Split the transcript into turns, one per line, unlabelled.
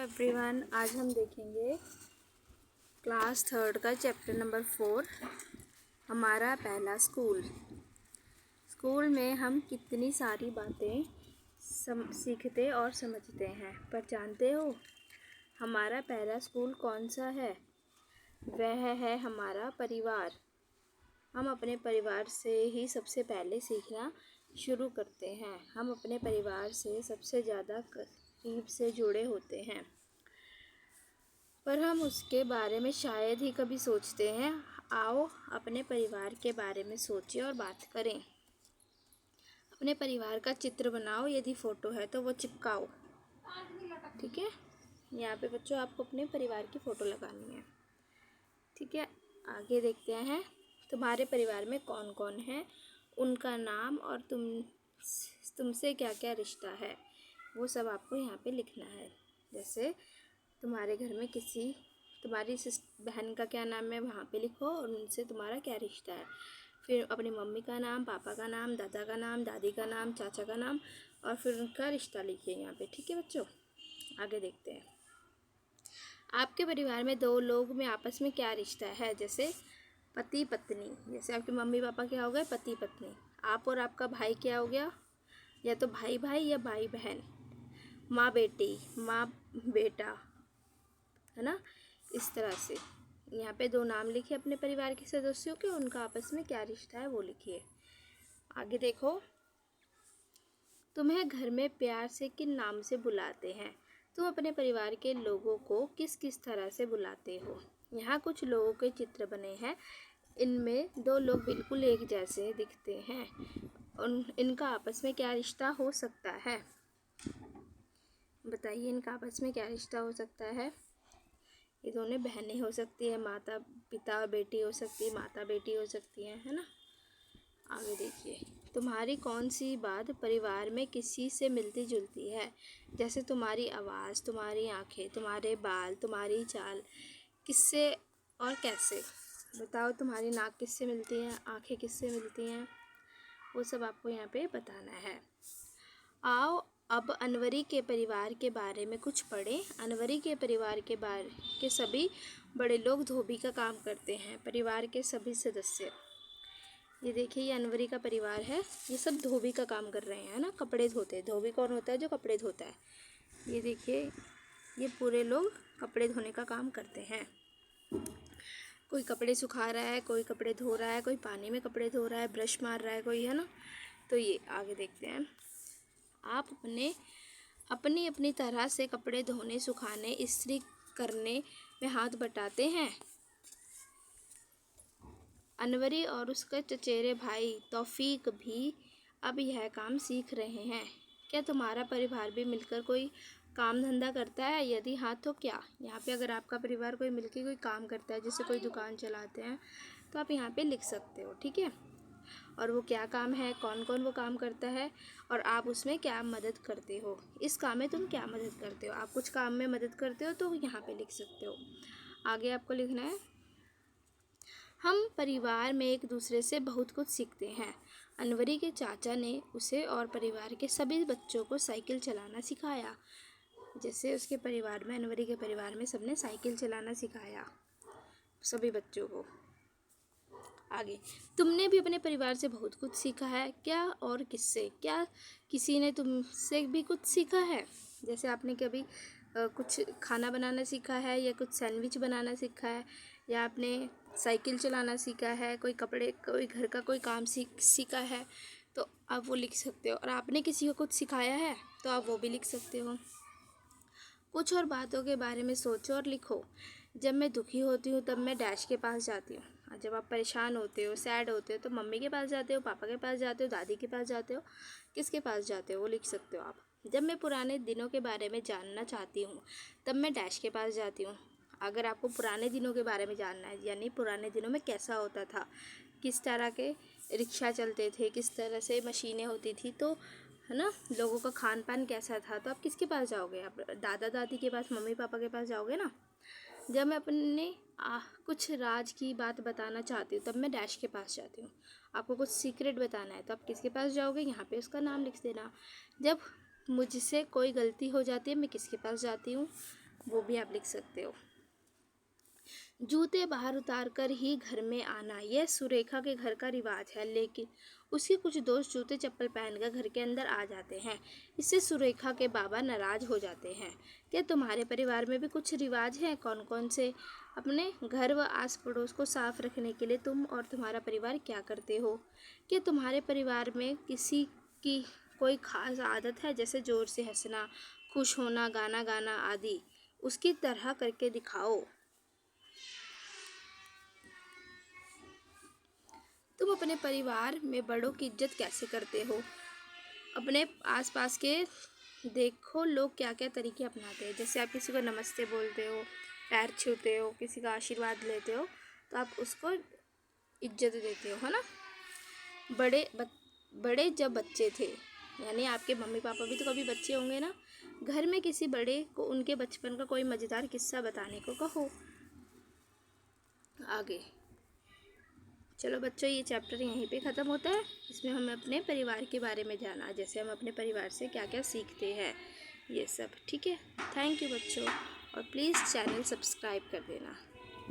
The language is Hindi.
एवरीवन, आज हम देखेंगे क्लास थर्ड का चैप्टर नंबर 4, हमारा पहला स्कूल। स्कूल में हम कितनी सारी बातें सीखते और समझते हैं, पर जानते हो हमारा पहला स्कूल कौन सा है? वह है हमारा परिवार। हम अपने परिवार से ही सबसे पहले सीखना शुरू करते हैं। हम अपने परिवार से सबसे ज़्यादा करीब से जुड़े होते हैं, पर हम उसके बारे में शायद ही कभी सोचते हैं। आओ अपने परिवार के बारे में सोचें और बात करें। अपने परिवार का चित्र बनाओ, यदि फ़ोटो है तो वो चिपकाओ। ठीक है, यहाँ पे बच्चों आपको अपने परिवार की फ़ोटो लगानी है। ठीक है, आगे देखते हैं तुम्हारे परिवार में कौन कौन है, उनका नाम और तुमसे क्या क्या रिश्ता है, वो सब आपको यहाँ पे लिखना है। जैसे तुम्हारे घर में तुम्हारी बहन का क्या नाम है, वहाँ पे लिखो और उनसे तुम्हारा क्या रिश्ता है। फिर अपनी मम्मी का नाम, पापा का नाम, दादा का नाम, दादी का नाम, चाचा का नाम और फिर उनका रिश्ता लिखिए यहाँ पे। ठीक है बच्चों, आगे देखते हैं। आपके परिवार में दो लोग में आपस में क्या रिश्ता है, जैसे पति पत्नी। जैसे आपके मम्मी पापा क्या हो गए, पति पत्नी। आप और आपका भाई क्या हो गया, या तो भाई भाई या भाई बहन। माँ बेटी, माँ बेटा, है ना। इस तरह से यहाँ पे दो नाम लिखिए अपने परिवार के सदस्यों के, उनका आपस में क्या रिश्ता है वो लिखिए। आगे देखो, तुम्हें घर में प्यार से किन नाम से बुलाते हैं? तुम अपने परिवार के लोगों को किस किस तरह से बुलाते हो? यहाँ कुछ लोगों के चित्र बने हैं। इनमें दो लोग बिल्कुल एक जैसे दिखते हैं। इनका आपस में क्या रिश्ता हो सकता है? बताइए, इनका आपस में क्या रिश्ता हो सकता है? ये दोनों बहनें हो सकती है, माता पिता बेटी हो सकती है, माता बेटी हो सकती है ना। आगे देखिए, तुम्हारी कौन सी बात परिवार में किसी से मिलती जुलती है? जैसे तुम्हारी आवाज़, तुम्हारी आँखें, तुम्हारे बाल, तुम्हारी चाल, किससे और कैसे? बताओ, तुम्हारी नाक किससे मिलती है, आँखें किससे मिलती हैं, वो सब आपको यहाँ पे बताना है। आओ अब अनवरी के परिवार के बारे में कुछ पढ़ें। अनवरी के परिवार के सभी बड़े लोग धोबी का काम करते हैं। परिवार के सभी सदस्य, ये देखिए, ये अनवरी का परिवार है, ये सब धोबी का काम कर रहे हैं ना, कपड़े धोते हैं। धोबी कौन होता है? जो कपड़े धोता है। ये देखिए, ये पूरे लोग कपड़े धोने का काम करते हैं। कोई कपड़े सुखा रहा है, कोई कपड़े धो रहा है, कोई पानी में कपड़े धो रहा है, ब्रश मार रहा है कोई, है ना। तो ये आगे देखते हैं। आप अपनी अपनी तरह से कपड़े धोने, सुखाने, इस्त्री करने में हाथ बटाते हैं। अनवरी और उसका चचेरे भाई तौफीक भी अब यह काम सीख रहे हैं। क्या तुम्हारा परिवार भी मिलकर कोई काम धंधा करता है? यदि हाँ तो क्या? यहाँ पे अगर आपका परिवार कोई मिलकर कोई काम करता है, जैसे कोई दुकान चलाते हैं, तो आप यहाँ पे लिख सकते हो। ठीक है, और वो क्या काम है, कौन कौन वो काम करता है, और आप उसमें क्या मदद करते हो। इस काम में तुम क्या मदद करते हो? आप कुछ काम में मदद करते हो तो यहाँ पे लिख सकते हो। आगे आपको लिखना है, हम परिवार में एक दूसरे से बहुत कुछ सीखते हैं। अनवरी के चाचा ने उसे और परिवार के सभी बच्चों को साइकिल चलाना सिखाया। जैसे उसके परिवार में, अनवरी के परिवार में सबने साइकिल चलाना सिखाया सभी बच्चों को। आगे, तुमने भी अपने परिवार से बहुत कुछ सीखा है। क्या और किससे? क्या किसी ने तुमसे भी कुछ सीखा है? जैसे आपने कभी कुछ खाना बनाना सीखा है, या कुछ सैंडविच बनाना सीखा है, या आपने साइकिल चलाना सीखा है, कोई घर का कोई काम सीखा है, तो आप वो लिख सकते हो। और आपने किसी को कुछ सिखाया है तो आप वो भी लिख सकते हो। कुछ और बातों के बारे में सोचो और लिखो। जब मैं दुखी होती हूँ तब मैं डैश के पास जाती हूँ। और जब आप परेशान होते हो, सैड होते हो, तो मम्मी के पास जाते हो, पापा के पास जाते हो, दादी के पास जाते हो, किसके पास जाते हो वो लिख सकते हो आप। जब मैं पुराने दिनों के बारे में जानना चाहती हूँ तब मैं डैश के पास जाती हूँ। अगर आपको पुराने दिनों के बारे में जानना है, यानी पुराने दिनों में कैसा होता था, किस तरह के रिक्शा चलते थे, किस तरह से मशीनें होती थी, तो है ना, लोगों का खान पान कैसा था, तो आप किसके पास जाओगे? आप दादा दादी के पास, मम्मी पापा के पास जाओगे ना। जब मैं अपने कुछ राज की बात बताना चाहती हूँ तब मैं डैश के पास जाती हूँ। आपको कुछ सीक्रेट बताना है तो आप किसके पास जाओगे? यहाँ पे उसका नाम लिख देना। जब मुझसे कोई गलती हो जाती है मैं किसके पास जाती हूँ? वो भी आप लिख सकते हो। जूते बाहर उतार कर ही घर में आना, यह सुरेखा के घर का रिवाज है, लेकिन उसके कुछ दोस्त जूते चप्पल पहनकर घर के अंदर आ जाते हैं। इससे सुरेखा के बाबा नाराज हो जाते हैं। क्या तुम्हारे परिवार में भी कुछ रिवाज हैं? कौन कौन से? अपने घर व आस पड़ोस को साफ रखने के लिए तुम और तुम्हारा परिवार क्या करते हो? क्या तुम्हारे परिवार में किसी की कोई खास आदत है, जैसे जोर से हंसना, खुश होना, गाना गाना आदि? उसकी तरह करके दिखाओ। तुम अपने परिवार में बड़ों की इज्जत कैसे करते हो? अपने आसपास के देखो लोग क्या क्या तरीके अपनाते हैं। जैसे आप किसी को नमस्ते बोलते हो, पैर छूते हो, किसी का आशीर्वाद लेते हो, तो आप उसको इज्जत देते हो, है ना। बड़े जब बच्चे थे, यानी आपके मम्मी पापा भी तो कभी बच्चे होंगे ना। घर में किसी बड़े को उनके बचपन का कोई मज़ेदार किस्सा बताने को कहो। आगे चलो बच्चों, ये चैप्टर यहीं पे ख़त्म होता है। इसमें हमें अपने परिवार के बारे में जाना, जैसे हम अपने परिवार से क्या क्या सीखते हैं, ये सब। ठीक है, थैंक यू बच्चों, और प्लीज़ चैनल सब्सक्राइब कर देना।